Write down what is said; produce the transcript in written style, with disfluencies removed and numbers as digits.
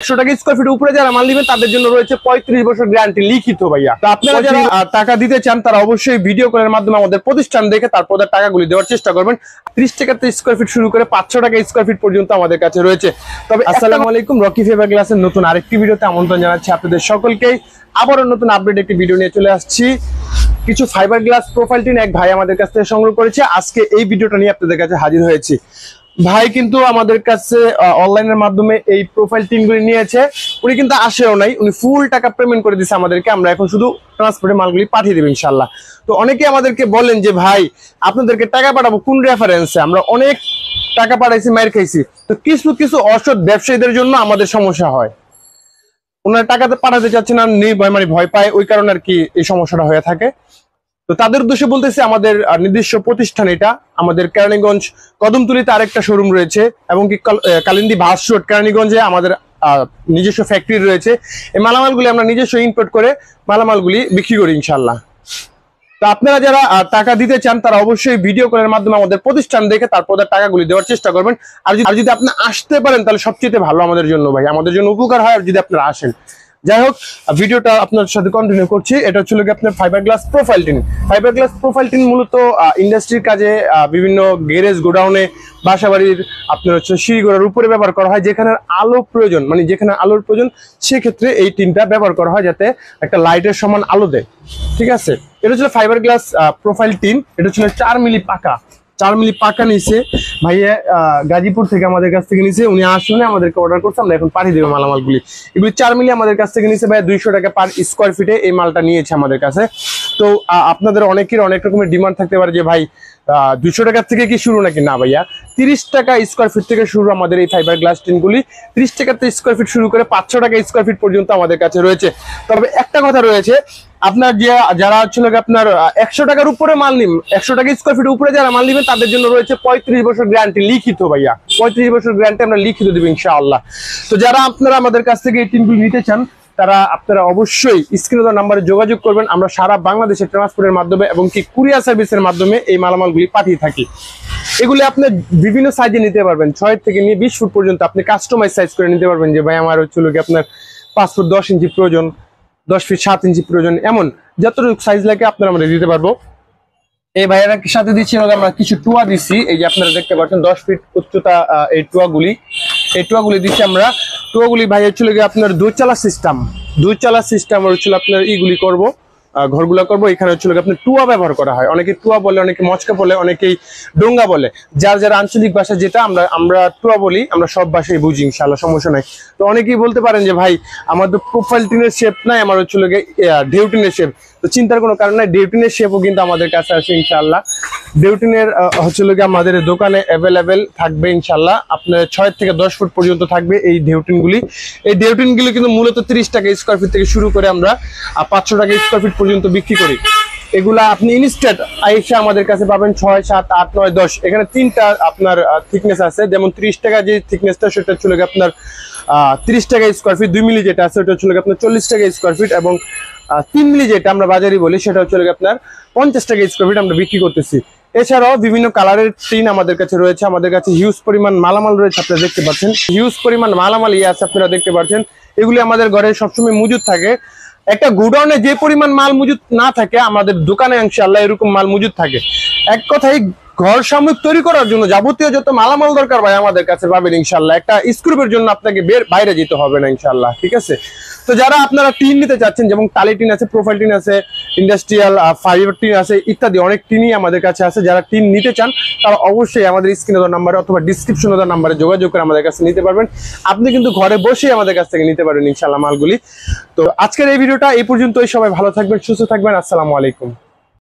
100 টাকা square feet উপরে যারা মাল নেবেন তাদের জন্য রয়েছে 35 বছর গ্যারান্টি লিখিত ভাইয়া। তো আপনারা যারা টাকা দিতে চান তারা অবশ্যই ভিডিও কলের মাধ্যমে আমাদের প্রতিষ্ঠান দেখে তারপর টাকাগুলি দেওয়ার চেষ্টা করবেন। 30 টাকাতে স্কয়ার ফিট শুরু করে 500 টাকা স্কয়ার ফিট পর্যন্ত আমাদের কাছে রয়েছে। তবে আসসালামু আলাইকুম, রকি ফাইবার গ্লাসের নতুন আরেকটি ভিডিওতে আমন্ত্রণ জানাচ্ছি আপনাদের সকলকেই। আবারও নতুন আপডেট একটি ভিডিও নিয়ে চলে আসছি। কিছু ফাইবার গ্লাস প্রোফাইল টিন এক ভাই আমাদের কাছ থেকে সংগ্রহ করেছে। আজকে এই ভিডিওটা নিয়ে আপনাদের কাছে হাজির হয়েছি। ভাই কিন্তু আমাদের কাছে অনলাইনের মাধ্যমে এই প্রোফাইল টিনগুলি নিয়েছে, উনি কিন্তু আসেও নাই, উনি ফুল টাকা পেমেন্ট করে দিয়েছে আমাদেরকে। আমরা এখন শুধু ট্রান্সপোর্টে মালগুলি পাঠিয়ে দেবো ইনশাল্লাহ। তো অনেকে আমাদেরকে বলেন যে ভাই আপনাদেরকে টাকা পাঠাবো কোন রেফারেন্সে, আমরা অনেক টাকা পাঠাইছি, মার খাইছি। তো কিছু কিছু অসৎ ব্যবসায়ীদের জন্য আমাদের সমস্যা হয়, ওনারা টাকাতে পাঠাতে চাচ্ছে না, ভয় পায়, ওই কারণে আর কি এই সমস্যাটা হয়ে থাকে। তো তাদের উদ্দেশ্যে বলতেছি আমাদের নিজস্ব প্রতিষ্ঠান এটা, আমাদের কেরানীগঞ্জ কদমতলীতে আরেকটা শোরুম রয়েছে এবং কি কালিন্দী বাস রোড কেরানীগঞ্জে আমাদের নিজস্ব ফ্যাক্টরি রয়েছে। এই মালামালগুলি আমরা নিজস্ব ইম্পোর্ট করে মালামালগুলি বিক্রি করি ইনশাল্লাহ। তো আপনারা যারা টাকা দিতে চান তারা অবশ্যই ভিডিও কলের মাধ্যমে আমাদের প্রতিষ্ঠান দেখে তারপর টাকাগুলি দেওয়ার চেষ্টা করবেন। আর যদি আপনি আসতে পারেন তাহলে সবচেয়ে ভালো আমাদের জন্য ভাই, আমাদের জন্য উপকার হয় আর যদি আপনারা আসেন। যাই হোক, ভিডিওটা আপনার সাথে কন্টিনিউ করছি। এটা হচ্ছে কি আপনার fibre glass profile tin. Fibre glass profile tin মূলত ইন্ডাস্ট্রির কাজে, বিভিন্ন গ্যারেজ গোডাউনে, বাসাবাড়ির আপনার হচ্ছে সিঁড়িঘরের উপরে ব্যবহার করা হয়। যেখানে আলো প্রয়োজন, মানে যেখানে আলোর প্রয়োজন সেক্ষেত্রে এই টিনটা ব্যবহার করা হয় যাতে একটা লাইটের সমান আলো দেয়। ঠিক আছে, এটা হচ্ছে ফাইবার গ্লাস প্রোফাইল টিন। এটা হচ্ছে 4 মিলি পাকা, 4 মিলি পাকা নিছে ভাইয়া, গাজীপুর থেকে আমাদের কাছ থেকে নিছে। উনি আসলে আমাদেরকে অর্ডার করছে, আমরা এখন পাঠিয়ে দেবো মালামালগুলি। এগুলি 4 মিলি আমাদের কাছ থেকে নিছে ভাইয়া, 200 টাকা পার স্কোয়ার ফিটে এই মালটা নিয়েছে আমাদের কাছে। তো আপনাদের অনেকের অনেক রকমের ডিমান্ড থাকতে পারে যে ভাই 200 টাকার থেকে কি শুরু নাকি? না ভাইয়া, 30 টাকা স্কোয়ার ফিট থেকে শুরু আমাদের এই ফাইবার গ্লাস টিনগুলি। 30 টাকাতে স্কোয়ার ফিট শুরু করে 500 টাকা স্কোয়ার ফিট পর্যন্ত আমাদের কাছে রয়েছে। তবে একটা কথা রয়েছে, আপনার যারা হচ্ছে আপনার 100 টাকার উপরে মাল নিন, 100 টাকা স্কোয়ার ফিট উপরে যারা মাল নেবেন তাদের জন্য রয়েছে 35 বছর গ্যারান্টি লিখিত ভাইয়া। 35 বছর গ্যারান্টি আমরা লিখিত দেবো ইনশাআল্লাহ। তো যারা আপনারা আমাদের কাছ থেকে এই টিনগুলি নিতে চান তারা আপনারা অবশ্যই স্ক্রিনে দেওয়া নাম্বারে যোগাযোগ করবেন। আমরা সারা বাংলাদেশে ট্রান্সপোর্টের মাধ্যমে এবং কি কুরিয়ার সার্ভিসের মাধ্যমে এই মালামালগুলি পাঠিয়ে থাকি। এগুলি আপনি বিভিন্ন সাইজে নিতে পারবেন, 6 থেকে নিয়ে 20 ফুট পর্যন্ত আপনি কাস্টমাইজ সাইজ করে নিতে পারবেন। যে ভাই আমার হচ্ছে কি আপনার 5 ফুট 10 ইঞ্চি প্রয়োজন, 10 ফিট 7 ইঞ্চি প্রয়োজন, এমন যতটুকু সাইজ লাগে আপনারা আমরা দিতে পারবো। এই ভাইয়েরা সাথে দিচ্ছি আমরা কিছু টুয়া দিচ্ছি, এই যে আপনারা দেখতে পাচ্ছেন 10 ফিট উচ্চতা এই টুয়াগুলি দিচ্ছি আমরা। টুয়াগুলি ভাই হচ্ছে আপনার দুই চালা সিস্টেম হচ্ছিল আপনার ইগুলি করবো, ঘরগুলা করবো। এখানে হচ্ছিল আপনার টুয়া ব্যবহার করা হয়, অনেকে টুয়া বলে, অনেকে মচকা বলে, অনেকেই ডোঙ্গা বলে। যার আঞ্চলিক ভাষা যেটা আমরা টুয়া বলি, আমরা সব ভাষায় বুঝি ইনশাআল্লাহ, সমস্যা নাই। তো অনেকেই বলতে পারেন যে ভাই আমার তো প্রোফাইল টিনের শেপ নাই, আমার হচ্ছিল ডেউটিনের শেপ। তো চিন্তার কোনো কারণ নাই, ডেউটিনের শেপও কিন্তু আমাদের কাছে আছে ইনশাআল্লাহ। ডেউটিনের হচ্ছিল আমাদের দোকানে অ্যাভেলেবেল থাকবে ইনশাআল্লাহ। আপনার 6 থেকে 10 ফুট পর্যন্ত থাকবে এই ডেউটিনগুলি। এই ডেউটিনগুলি কিন্তু মূলত 30 টাকা স্কোয়ার ফিট থেকে শুরু করে আমরা 500 টাকা স্কোয়ার ফিট পর্যন্ত বিক্রি করি। এগুলা আপনি ইনস্ট্যান্ট আইসা আমাদের কাছে পাবেন 6, 7, 8, 9, 10। এখানে 3টা আপনার থিকনেস আছে। যেমন 30 টাকা যে থিকনেসটা সেটা হচ্ছে আপনার 30 টাকা স্কোয়ার ফিট। 2 মিলি যেটা আছে ওটা হচ্ছে আপনার 40 টাকা স্কোয়ার ফিট এবং 3 মিলি যেটা আমরা বাজারে বলি সেটা হচ্ছে আপনার 50 টাকা স্কোয়ার ফিট আমরা বিক্রি করতেছি। এছাড়াও বিভিন্ন কালারের টিন আমাদের কাছে রয়েছে। আমাদের কাছে হিউজ পরিমাণ মালামাল রয়েছে, আপনারা দেখতে পাচ্ছেন হিউজ পরিমাণ মালামাল আছে, আপনারা দেখতে পাচ্ছেন। এগুলি আমাদের ঘরে সবসময় মজুদ থাকে। একটা গোডাউনে যে পরিমাণ মাল মজুদ না থাকে আমাদের দোকানে ইনশাআল্লাহ এরকম মাল মজুদ থাকে। এক কথায় ঘর সামগ্রী তৈরি করার জন্য যাবতীয় যত মালামাল দরকার ভাই আমাদের কাছে পাবেন ইনশাআল্লাহ। একটা স্ক্রুপের জন্য আপনাকে বাইরে যেতে হবে না ইনশাআল্লাহ, ঠিক আছে। তো যারা আপনারা টিন নিতে চাচ্ছেন, যেমন টালি টিন আছে, প্রোফাইল টিন আছে, ইন্ডাস্ট্রিয়াল ফাইবার টিন আছে, ইত্যাদি অনেক টিনই আমাদের কাছে আছে। যারা টিন নিতে চান তারা অবশ্যই আমাদের স্ক্রিনে দেওয়া নাম্বারে অথবা ডিসক্রিপশনে দেওয়া নাম্বারে যোগাযোগ করে আমাদের কাছে নিতে পারবেন। আপনি কিন্তু ঘরে বসেই আমাদের কাছ থেকে নিতে পারবেন ইনশাআল্লাহ মালগুলি। তো আজকের এই ভিডিওটা এই পর্যন্তই। সবাই ভালো থাকবেন, সুস্থ থাকবেন। আসসালামু আলাইকুম।